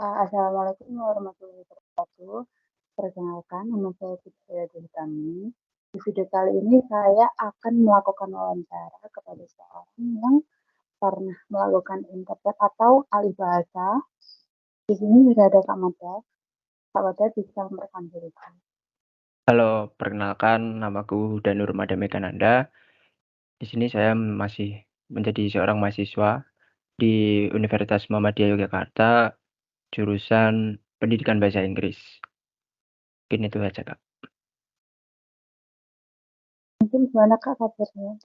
Assalamualaikum warahmatullahi wabarakatuh. Perkenalkan, nama saya Fitri Utami. Di video kali ini saya akan melakukan wawancara kepada seorang yang pernah melakukan interpret atau alih bahasa. Di sini sudah ada Kak Mada. Kak Mada bisa memperkenalkan diri. Halo, perkenalkan namaku Danur Madamekananda. Di sini saya masih menjadi seorang mahasiswa di Universitas Muhammadiyah Yogyakarta, jurusan Pendidikan Bahasa Inggris. Mungkin itu aja, Kak. Mungkin gimana Kak kabarnya?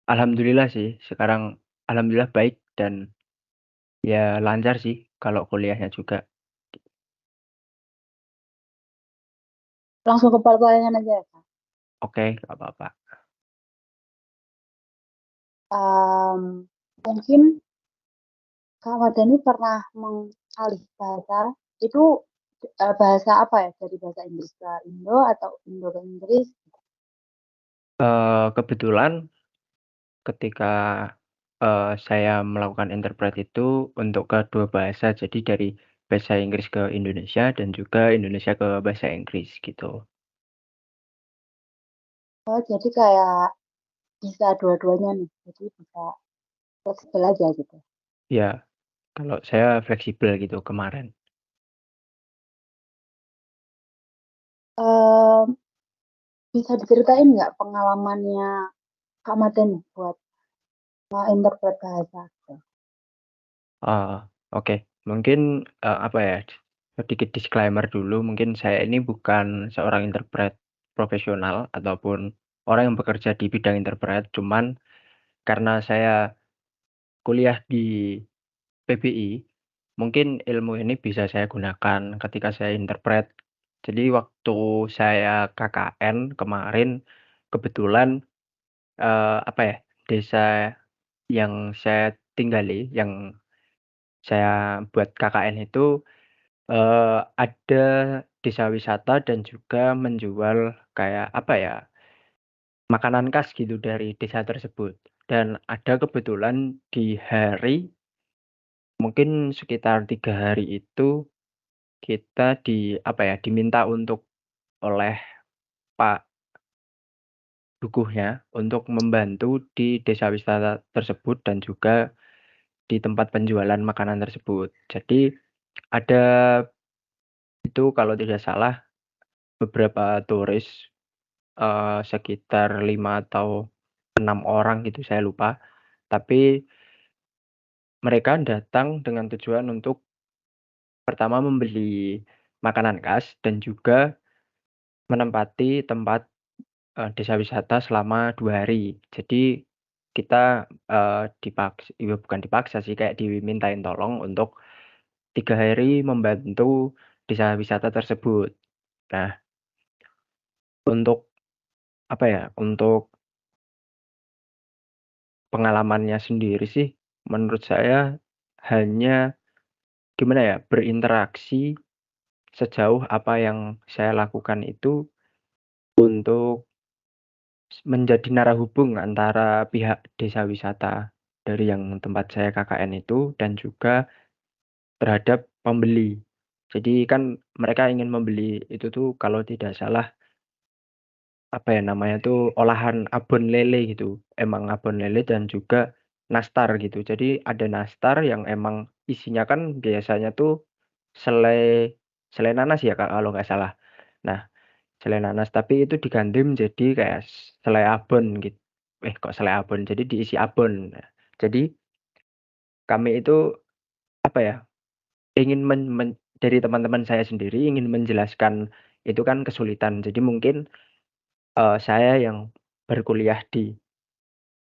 Alhamdulillah sih, sekarang alhamdulillah baik dan ya lancar sih kalau kuliahnya juga. Langsung ke pertanyaan aja ya Kak. Oke, nggak apa-apa. Mungkin Kak Mada ini pernah mengalih bahasa itu bahasa apa ya? Dari bahasa Inggris ke Indo atau Indo ke Inggris? Kebetulan ketika saya melakukan interpret itu untuk kedua bahasa, jadi dari bahasa Inggris ke Indonesia dan juga Indonesia ke bahasa Inggris gitu. Oh, jadi kayak bisa dua-duanya nih. Jadi bisa fleksibel aja gitu. Ya, kalau saya fleksibel gitu kemarin. Em, Bisa diceritain nggak pengalamannya Kak Maden buat interpret bahasa gitu? Ah, oke. Mungkin apa ya? Sedikit disclaimer dulu, mungkin saya ini bukan seorang interpret profesional ataupun orang yang bekerja di bidang interpret, cuman karena saya kuliah di PBI, mungkin ilmu ini bisa saya gunakan ketika saya interpret. Jadi waktu saya KKN kemarin, kebetulan apa ya, desa yang saya tinggali, yang saya buat KKN itu ada desa wisata dan juga menjual kayak apa ya, makanan khas gitu dari desa tersebut. Dan ada kebetulan di hari mungkin sekitar 3 hari itu kita apa ya, diminta untuk oleh Pak dukuhnya untuk membantu di desa wisata tersebut dan juga di tempat penjualan makanan tersebut. Jadi ada itu kalau tidak salah beberapa turis, sekitar 5 atau 6 orang gitu saya lupa. Tapi mereka datang dengan tujuan untuk pertama membeli makanan khas dan juga menempati tempat desa wisata selama 2 hari. Jadi kita, ya bukan dipaksa sih, kayak dimintain tolong untuk 3 hari membantu desa wisata tersebut. Nah, untuk apa ya, untuk pengalamannya sendiri sih menurut saya hanya gimana ya, berinteraksi sejauh apa yang saya lakukan itu untuk menjadi narahubung antara pihak desa wisata dari yang tempat saya KKN itu dan juga terhadap pembeli. Jadi kan mereka ingin membeli itu tuh kalau tidak salah, apa ya namanya tuh, olahan abon lele gitu. Emang abon lele dan juga nastar gitu. Jadi ada nastar yang emang isinya kan biasanya tuh selai selai nanas ya Kak, kalau nggak salah. Nah, selai nanas, tapi itu diganti menjadi kayak selai abon gitu. Kok selai abon? Jadi diisi abon. Nah, jadi kami itu, apa ya, ingin dari teman-teman saya sendiri ingin menjelaskan itu kan kesulitan. Jadi mungkin, saya yang berkuliah di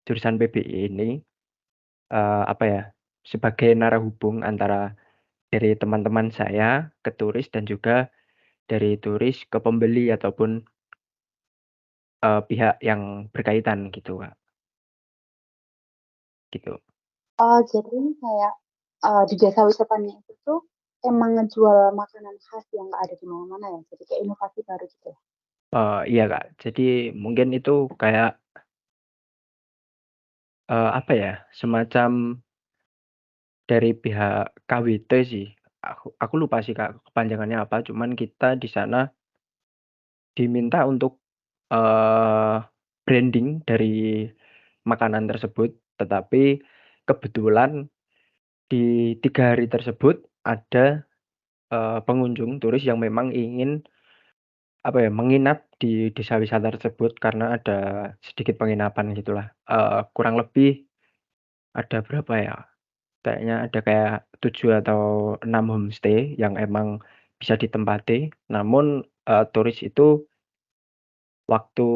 jurusan PBI ini, apa ya, sebagai narahubung antara dari teman-teman saya ke turis dan juga dari turis ke pembeli ataupun, pihak yang berkaitan gitu, Kak, gitu. Oh, jadi ini kayak di desa wisatanya itu tuh emang ngejual makanan khas yang nggak ada di mana-mana ya. Jadi kayak inovasi baru gitu ya. Iya, Kak. Jadi mungkin itu kayak, apa ya, semacam dari pihak KWT sih. Aku lupa sih, Kak, kepanjangannya apa, cuman kita di sana diminta untuk, eee, branding dari makanan tersebut, tetapi kebetulan di 3 hari tersebut ada, pengunjung turis yang memang ingin, apa ya, menginap di desa wisata tersebut karena ada sedikit penginapan gitulah, kurang lebih ada berapa ya, kayaknya ada kayak 7 atau 6 homestay yang emang bisa ditempati, namun, turis itu waktu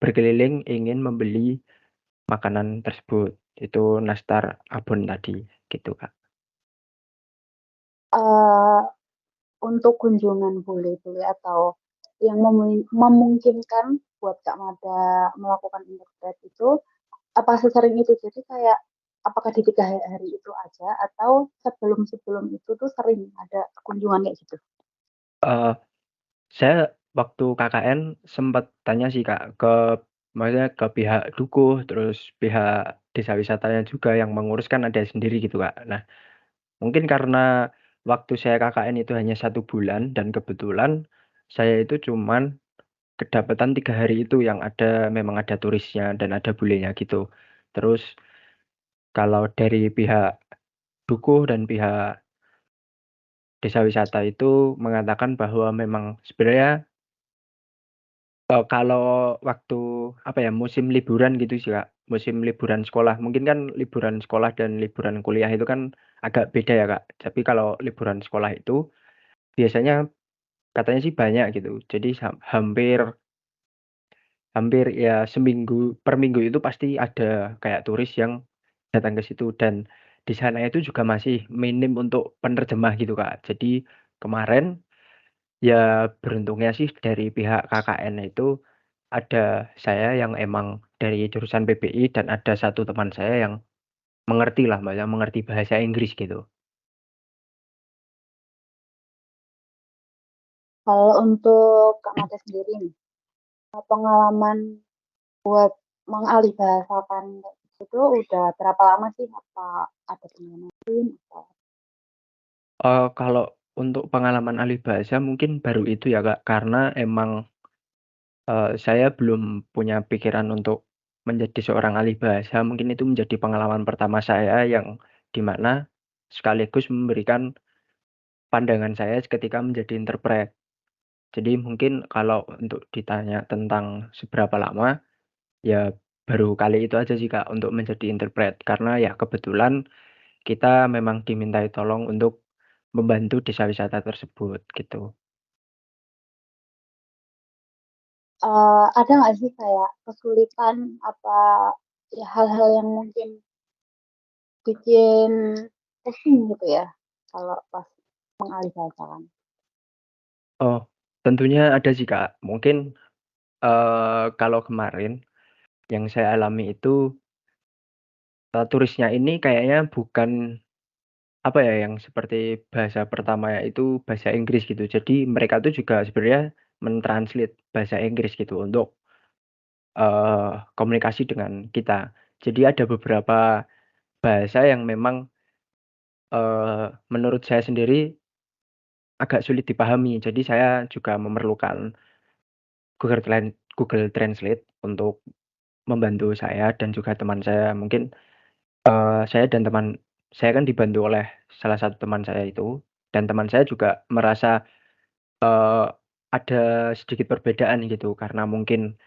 berkeliling ingin membeli makanan tersebut, itu nastar abon tadi, gitu, Kak. Eee, untuk kunjungan bule-bule atau yang memungkinkan buat Kak Mada melakukan interpret itu, apa sesering itu? Jadi kayak, apakah di 3 hari itu aja atau sebelum-sebelum itu tuh sering ada kunjungan kayak gitu? Eee, saya waktu KKN sempet tanya sih, Kak, maksudnya ke pihak dukuh, terus pihak desa wisatanya juga yang mengurus kan ada sendiri gitu, Kak. Nah, mungkin karena waktu saya KKN itu hanya 1 bulan dan kebetulan saya itu cuman kedapatan 3 hari itu yang memang ada turisnya dan ada bulenya gitu. Terus kalau dari pihak dukuh dan pihak desa wisata itu mengatakan bahwa memang sebenarnya, kalau waktu, apa ya, musim liburan gitu sih, Kak, musim liburan sekolah. Mungkin kan liburan sekolah dan liburan kuliah itu kan agak beda ya, Kak. Tapi kalau liburan sekolah itu biasanya katanya sih banyak gitu. Jadi hampir hampir ya seminggu per minggu itu pasti ada kayak turis yang datang ke situ dan di sana itu juga masih minim untuk penerjemah gitu, Kak. Jadi kemarin, ya beruntungnya sih dari pihak KKN itu ada saya yang emang dari jurusan PBI dan ada satu teman saya yang mengerti lah, Mbak, yang mengerti bahasa Inggris gitu. Kalau untuk Kak Mada sendiri nih, pengalaman buat mengalih bahasakan kayak gitu udah berapa lama sih? Apa ada pengalaman lain atau Kalau untuk pengalaman alih bahasa mungkin baru itu ya, Kak, karena emang, saya belum punya pikiran untuk menjadi seorang alih bahasa, mungkin itu menjadi pengalaman pertama saya yang di mana sekaligus memberikan pandangan saya ketika menjadi interpret. Jadi mungkin kalau untuk ditanya tentang seberapa lama, ya baru kali itu aja sih, Kak, untuk menjadi interpret. Karena ya kebetulan kita memang dimintai tolong untuk membantu desa wisata tersebut, gitu. ada nggak sih kayak kesulitan apa ya hal-hal yang mungkin bikin pusing gitu ya kalau pas mengalih bahasakan? Oh, tentunya ada sih, Kak. Mungkin, kalau kemarin yang saya alami itu, turisnya ini kayaknya bukan, apa ya, yang seperti bahasa pertamanya itu bahasa Inggris gitu. Jadi mereka tuh juga sebenarnya bahasa Inggris gitu untuk, komunikasi dengan kita. Jadi ada beberapa bahasa yang memang, menurut saya sendiri agak sulit dipahami. Jadi saya juga memerlukan Google Translate untuk membantu saya dan juga teman saya. Mungkin, saya dan teman saya kan dibantu oleh salah satu teman saya itu, dan teman saya juga merasa, eee, ada sedikit perbedaan gitu, karena mungkin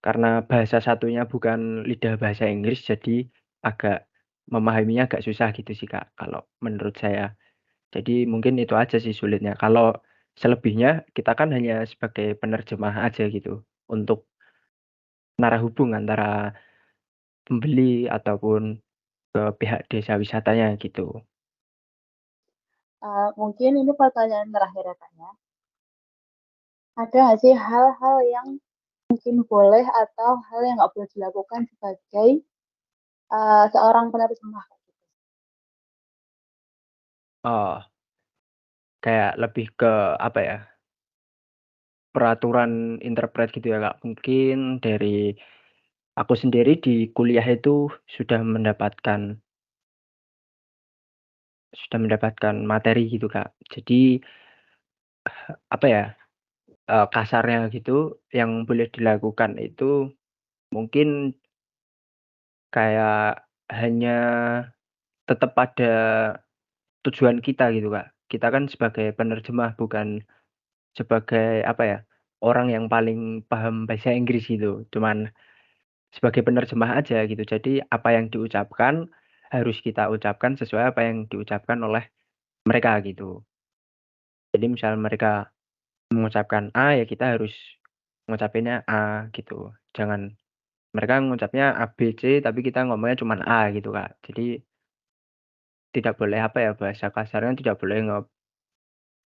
karena bahasa satunya bukan lidah bahasa Inggris, jadi agak memahaminya agak susah gitu sih, Kak, kalau menurut saya. Jadi mungkin itu aja sih sulitnya. Kalau selebihnya kita kan hanya sebagai penerjemah aja gitu, untuk menara hubung antara pembeli ataupun ke pihak desa wisatanya gitu. Mungkin ini pertanyaan terakhir ya, Kak, ya. Ada nggak sih hal-hal yang mungkin boleh atau hal yang nggak boleh dilakukan sebagai, seorang penerjemah? Oh, kayak lebih ke apa ya, peraturan interpret gitu ya, Kak. Mungkin dari aku sendiri di kuliah itu sudah mendapatkan sudah mendapatkan materi gitu, Kak. Jadi, apa ya, kasarnya gitu yang boleh dilakukan itu mungkin kayak hanya tetap pada tujuan kita gitu, Kak. Kita kan sebagai penerjemah bukan sebagai, apa ya, orang yang paling paham bahasa Inggris gitu. Cuman sebagai penerjemah aja gitu. Jadi apa yang diucapkan, harus kita ucapkan sesuai apa yang diucapkan oleh mereka gitu. Jadi misal mereka mengucapkan A, ya kita harus ngucapinnya A gitu. Jangan mereka ngucapnya A, B, C, tapi kita ngomongnya cuman A gitu, Kak. Jadi tidak boleh, apa ya, bahasa kasarnya tidak boleh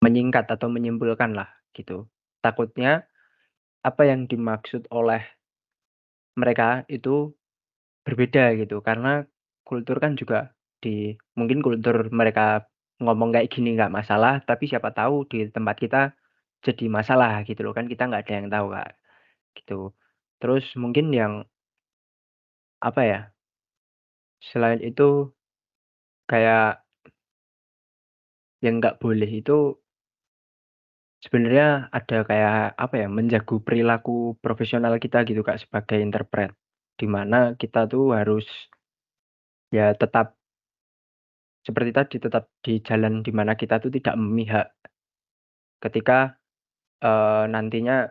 menyingkat atau menyimpulkan lah gitu. Takutnya apa yang dimaksud oleh mereka itu berbeda gitu, karena kultur kan juga mungkin kultur mereka ngomong kayak gini nggak masalah, tapi siapa tahu di tempat kita jadi masalah gitu loh, kan kita nggak ada yang tahu, Kak, gitu. Terus mungkin yang, apa ya, selain itu kayak yang nggak boleh itu sebenarnya ada kayak, apa ya, menjaga perilaku profesional kita gitu, Kak, sebagai interpret. Di mana kita tuh harus ya tetap seperti tadi, tetap di jalan di mana kita tuh tidak memihak ketika, nantinya,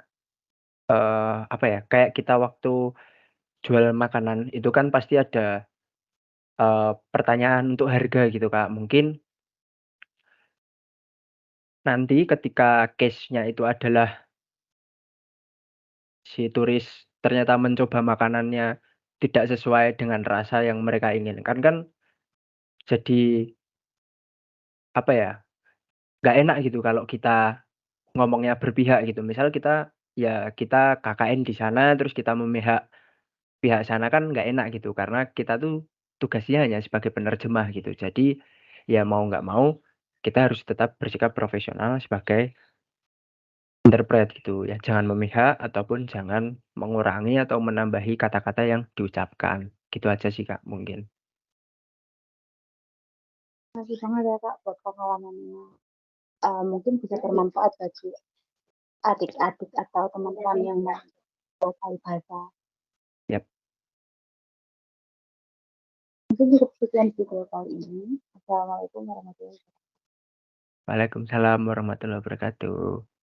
apa ya, kayak kita waktu jual makanan itu kan pasti ada, pertanyaan untuk harga gitu, Kak. Mungkin nanti ketika case-nya itu adalah si turis ternyata mencoba makanannya tidak sesuai dengan rasa yang mereka inginkan, kan jadi, apa ya, nggak enak gitu kalau kita ngomongnya berpihak gitu. Misal kita, ya kita KKN di sana, terus kita memihak pihak sana kan nggak enak gitu, karena kita tuh tugasnya hanya sebagai penerjemah gitu. Jadi, ya mau nggak mau, kita harus tetap bersikap profesional sebagai interpret gitu ya, jangan memihak ataupun jangan mengurangi atau menambahi kata-kata yang diucapkan. Gitu aja sih, Kak, mungkin. Makasih banget ya Kak buat pengalamannya. Mungkin bisa bermanfaat bagi adik-adik atau teman-teman yang mau menguasai bahasa. Yap. Mungkin cukup sekian video kali ini. Assalamualaikum warahmatullahi wabarakatuh. Waalaikumsalam warahmatullahi wabarakatuh.